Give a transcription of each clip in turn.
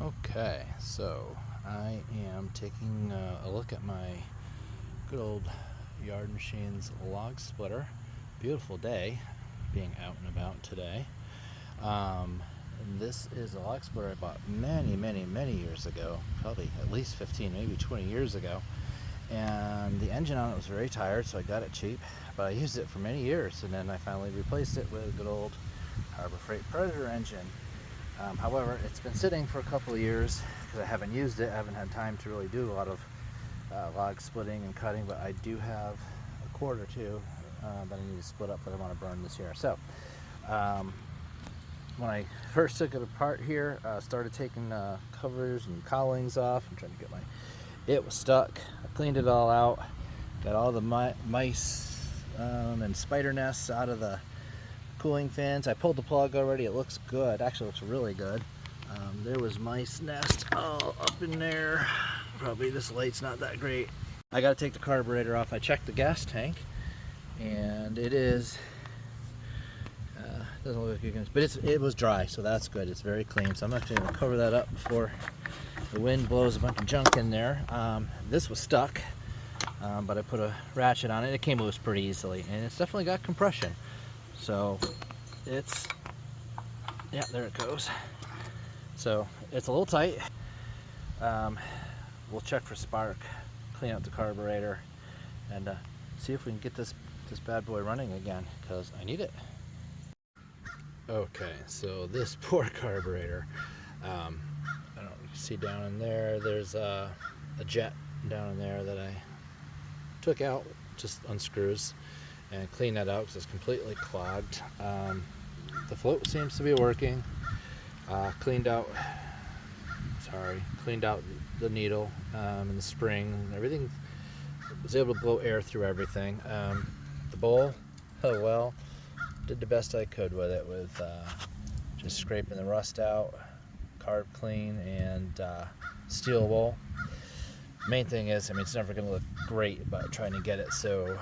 Okay, so I am taking a look at my good old Yard Machines log splitter. Beautiful day, being out and about today. This is a log splitter I bought many years ago, probably at least 15, maybe 20 years ago. And the engine on it was very tired, so I got it cheap, but I used it for many years, and then I finally replaced it with a good old Harbor Freight Predator engine. However, it's been sitting for a couple of years because I haven't used it. I haven't had time to really do a lot of log splitting and cutting, but I do have a cord or two that I need to split up that I want to burn this year. So when I first took it apart here, started taking covers and cowlings off. I'm trying to get it was stuck. I cleaned it all out, got all the mice and spider nests out of the cooling fans. I pulled the plug already. It looks good. Actually looks really good. There was mice nest all up in there. Probably this light's not that great. I got to take the carburetor off. I checked the gas tank and it is doesn't look like you can, but it was dry, so that's good. It's very clean. So I'm actually going to cover that up before the wind blows a bunch of junk in there. This was stuck, but I put a ratchet on it. It came loose pretty easily, and it's definitely got compression. So it's, yeah, there it goes. So it's a little tight. We'll check for spark, clean out the carburetor, and see if we can get this bad boy running again, because I need it. Okay, so this poor carburetor, I don't know, you can see down in there, there's a jet down in there that I took out, just unscrews, and clean that out because it's completely clogged. The float seems to be working. Cleaned out the needle and the spring and everything. Was able to blow air through everything. The bowl, oh well, did the best I could with it, with just scraping the rust out, carb clean, and steel bowl. Main thing is, I mean, it's never going to look great, but trying to get it so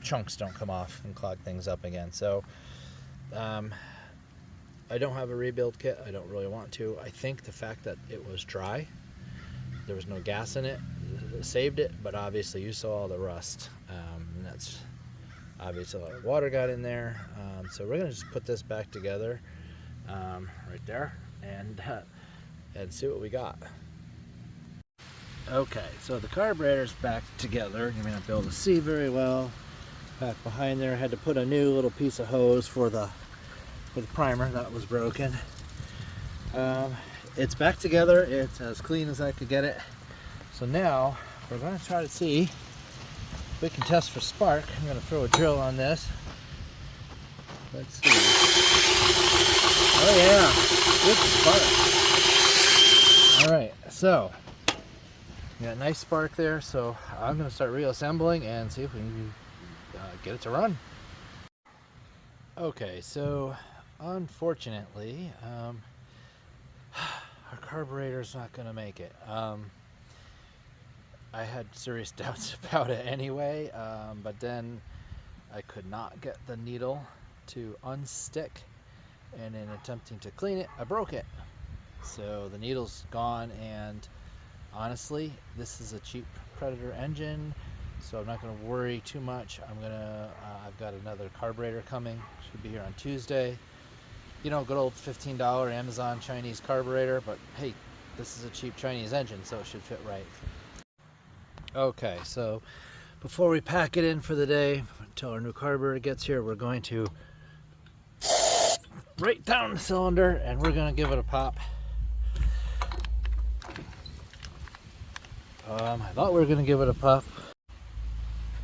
chunks don't come off and clog things up again. So I don't have a rebuild kit. I don't really want to. I think the fact that it was dry, there was no gas in it, saved it, but obviously you saw all the rust, and that's obviously a lot of water got in there. So we're going to just put this back together right there and see what we got. Okay, so the carburetor's back together. You may not be able to see very well. Back behind there, I had to put a new little piece of hose for the primer that was broken. It's back together. It's as clean as I could get it. So now we're going to try to see if we can test for spark. I'm going to throw a drill on this. Let's see. Oh yeah, good spark. All right, so got a nice spark there. So I'm going to start reassembling and see if we can get it to run. Okay, so unfortunately, our carburetor's not going to make it. I had serious doubts about it anyway, but then I could not get the needle to unstick, and in attempting to clean it, I broke it. So the needle's gone, and honestly, this is a cheap Predator engine, so I'm not going to worry too much. I've got another carburetor coming. Should be here on Tuesday. You know, good old $15 Amazon Chinese carburetor, but hey, this is a cheap Chinese engine, so it should fit right. Okay, so before we pack it in for the day, until our new carburetor gets here, we're going to right down the cylinder and we're going to give it a pop. I thought we were going to give it a pop.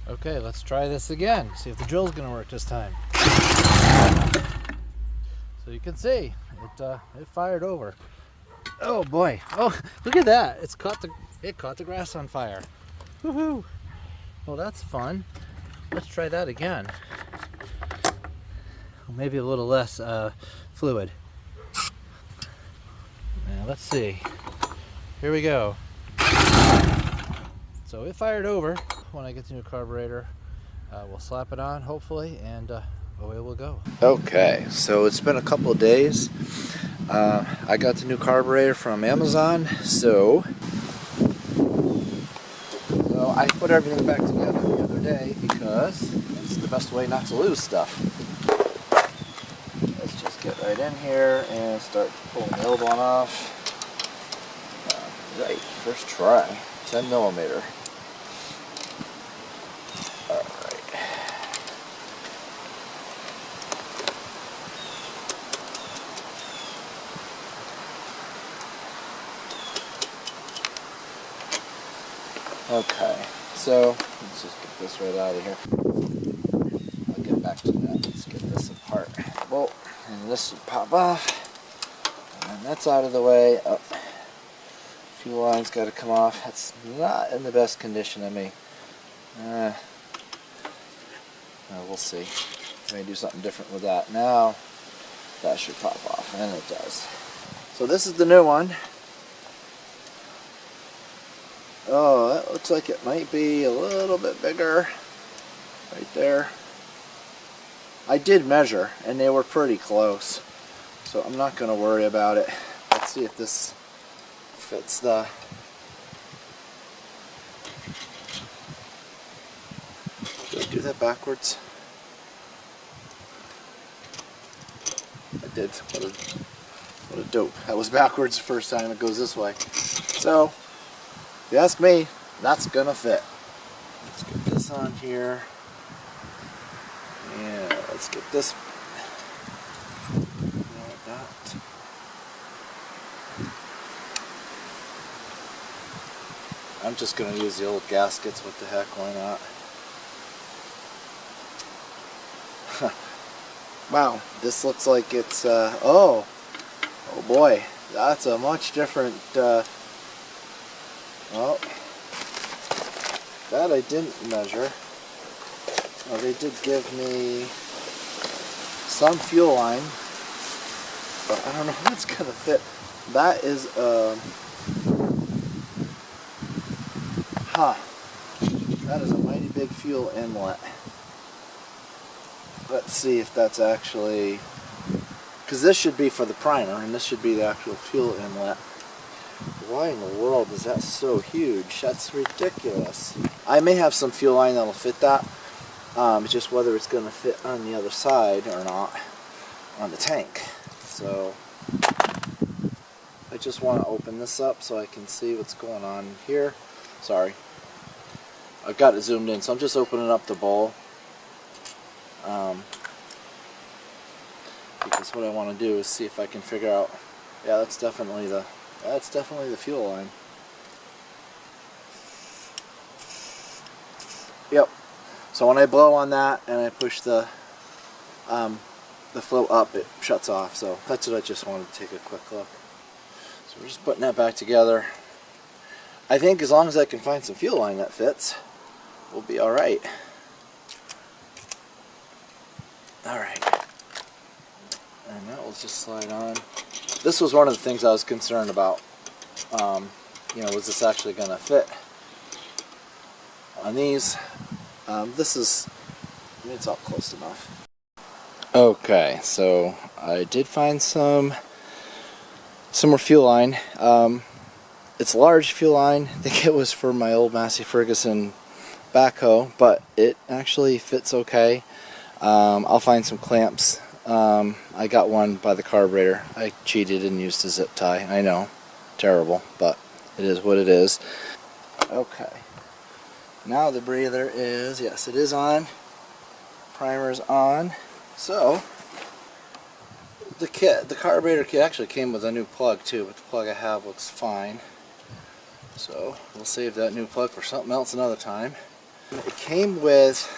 Okay, let's try this again. See if the drill's going to work this time. So you can see it fired over. Oh boy! Oh, look at that! It caught the grass on fire. Woohoo! Well, that's fun. Let's try that again. Maybe a little less fluid. Now let's see. Here we go. So it fired over. When I get the new carburetor, we'll slap it on hopefully, and away we'll go. Okay, so it's been a couple of days. I got the new carburetor from Amazon, so I put everything back together the other day because it's the best way not to lose stuff. Let's just get right in here and start pulling the old one off. Right, first try, 10 millimeter. Okay, so let's just get this right out of here. I'll get back to that. Let's get this apart. Well, and this will pop off. And that's out of the way. Oh, fuel line's got to come off. That's not in the best condition. We'll see. I may do something different with that. Now, that should pop off, and it does. So this is the new one. Oh, that looks like it might be a little bit bigger right there. I did measure and they were pretty close, so I'm not going to worry about it. Let's see if this fits the... Did I do that backwards? I did. What a dope. That was backwards the first time. It goes this way. So, if you ask me, that's gonna fit. Let's get this on here. Yeah, let's get this like that. I'm just gonna use the old gaskets. What the heck, why not? Wow, this looks like it's oh boy, that's a much different well, that I didn't measure. Oh, they did give me some fuel line, but I don't know if that's gonna fit. That is that is a mighty big fuel inlet. Let's see if that's actually, because this should be for the primer and this should be the actual fuel inlet. Why in the world is that so huge? That's ridiculous. I may have some fuel line that'll fit that. It's just whether it's going to fit on the other side or not on the tank. So I just want to open this up so I can see what's going on here. Sorry, I've got it zoomed in, so I'm just opening up the bowl. Because what I want to do is see if I can figure out. Yeah, that's definitely the fuel line. Yep. So when I blow on that and I push the flow up, it shuts off. So that's what I just wanted to take a quick look. So we're just putting that back together. I think as long as I can find some fuel line that fits, we'll be all right. All right. And that will just slide on. This was one of the things I was concerned about. Was this actually going to fit on these? This is, it's all close enough. Okay, so I did find some more fuel line. It's large fuel line. I think it was for my old Massey Ferguson backhoe, but it actually fits okay. I'll find some clamps. I got one by the carburetor. I cheated and used a zip tie. I know, terrible, but it is what it is. Okay, now the breather is, yes, it is on. Primer's on. So the carburetor kit actually came with a new plug too, but the plug I have looks fine. So we'll save that new plug for something else another time. It came with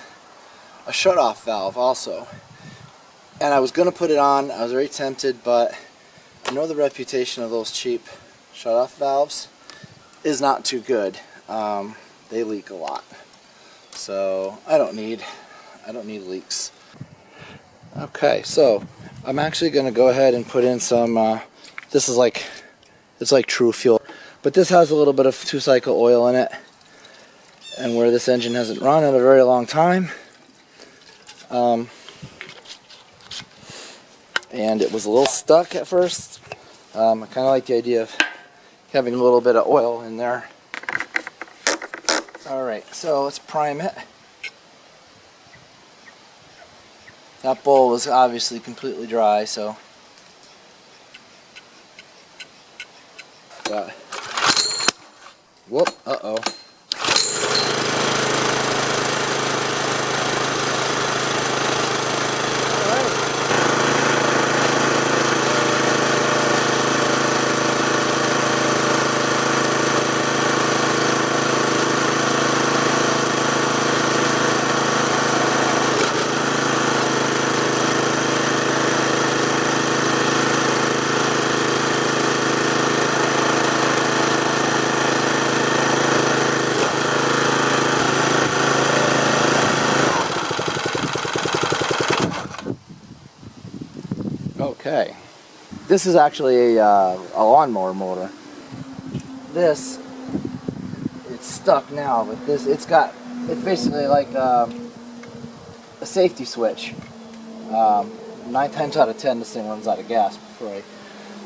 a shut-off valve also. And I was going to put it on. I was very tempted, but I know the reputation of those cheap shut-off valves is not too good. They leak a lot. So I don't need leaks. Okay, so I'm actually going to go ahead and put in some, this is like, it's like True Fuel. But this has a little bit of 2-cycle oil in it. And where this engine hasn't run in a very long time. And it was a little stuck at first. I kind of like the idea of having a little bit of oil in there. Alright, so let's prime it. That bowl is obviously completely dry, so whoop, uh-oh. Okay, this is actually a lawnmower motor. This, it's stuck now, but this, it's basically like a safety switch. 9 times out of 10 this thing runs out of gas before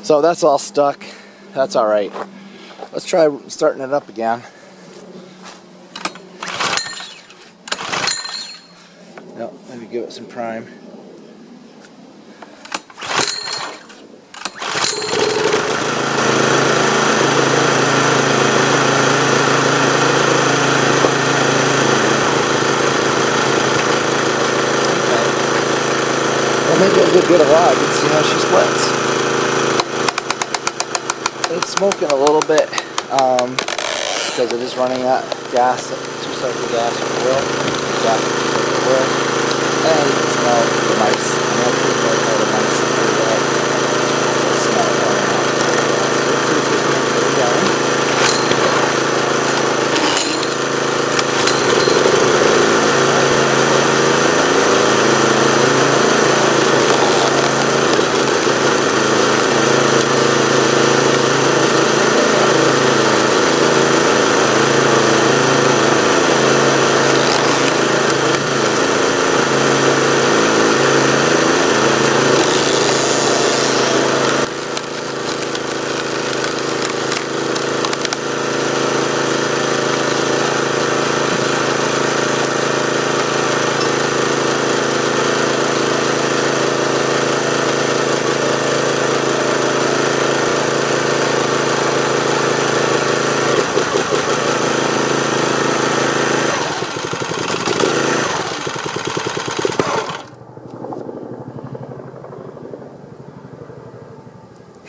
so that's all stuck. That's alright. Let's try starting it up again. Yep, maybe give it some prime. Maybe I'll go get a log and see how she splits. It's smoking a little bit because it is running that gas, 2-cycle gas with oil. And you can smell the mice. I'm not too far out of the mice. Smell it.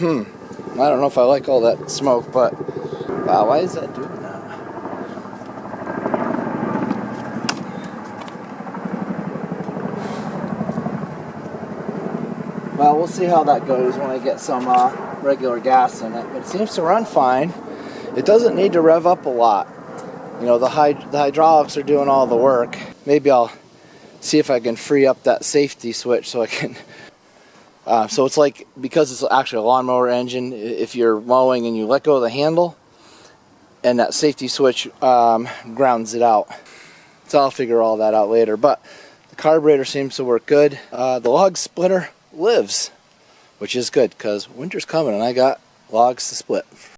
I don't know if I like all that smoke, but wow, why is that doing that? Well, we'll see how that goes when I get some regular gas in it, but it seems to run fine. It doesn't need to rev up a lot. You know, the hydraulics are doing all the work. Maybe I'll see if I can free up that safety switch so I can so it's like, because it's actually a lawnmower engine, if you're mowing and you let go of the handle, and that safety switch grounds it out. So I'll figure all that out later. But the carburetor seems to work good. The log splitter lives, which is good because winter's coming and I got logs to split.